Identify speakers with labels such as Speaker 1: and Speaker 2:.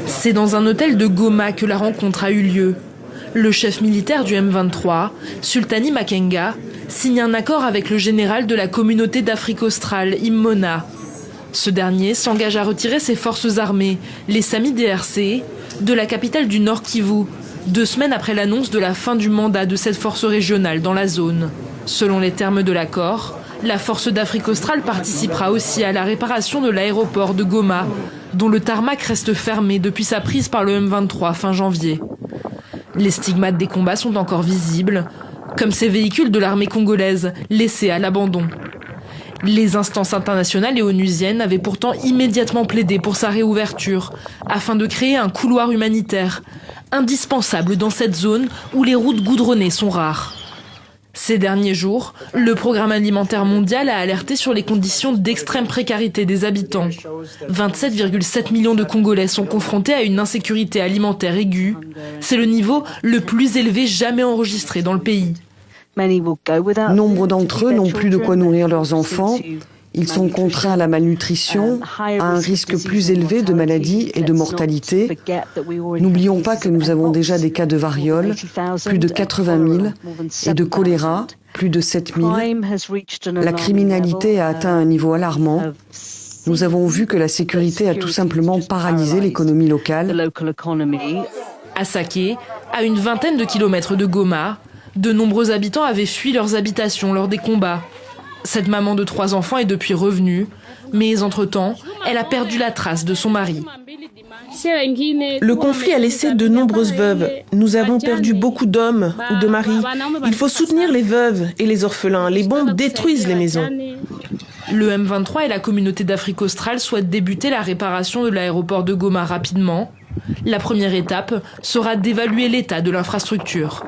Speaker 1: C'est dans un hôtel de Goma que la rencontre a eu lieu. Le chef militaire du M23, Sultani Makenga, signe un accord avec le général de la communauté d'Afrique australe, Immona. Ce dernier s'engage à retirer ses forces armées, les Sami DRC, de la capitale du Nord Kivu, 2 semaines après l'annonce de la fin du mandat de cette force régionale dans la zone. Selon les termes de l'accord, la force d'Afrique australe participera aussi à la réparation de l'aéroport de Goma, dont le tarmac reste fermé depuis sa prise par le M23 fin janvier. Les stigmates des combats sont encore visibles, comme ces véhicules de l'armée congolaise laissés à l'abandon. Les instances internationales et onusiennes avaient pourtant immédiatement plaidé pour sa réouverture, afin de créer un couloir humanitaire, indispensable dans cette zone où les routes goudronnées sont rares. Ces derniers jours, le Programme alimentaire mondial a alerté sur les conditions d'extrême précarité des habitants. 27,7 millions de Congolais sont confrontés à une insécurité alimentaire aiguë. C'est le niveau le plus élevé jamais enregistré dans le pays.
Speaker 2: Nombre d'entre eux n'ont plus de quoi nourrir leurs enfants. Ils sont contraints à la malnutrition, à un risque plus élevé de maladie et de mortalité. N'oublions pas que nous avons déjà des cas de variole, plus de 80 000, et de choléra, plus de 7 000. La criminalité a atteint un niveau alarmant. Nous avons vu que la sécurité a tout simplement paralysé l'économie locale.
Speaker 1: À Saké, à une vingtaine de kilomètres de Goma, de nombreux habitants avaient fui leurs habitations lors des combats. Cette maman de 3 enfants est depuis revenue, mais entre-temps, elle a perdu la trace de son mari.
Speaker 3: Le conflit a laissé de nombreuses veuves. Nous avons perdu beaucoup d'hommes ou de maris. Il faut soutenir les veuves et les orphelins. Les bombes détruisent les maisons.
Speaker 1: Le M23 et la communauté d'Afrique australe souhaitent débuter la réparation de l'aéroport de Goma rapidement. La première étape sera d'évaluer l'état de l'infrastructure.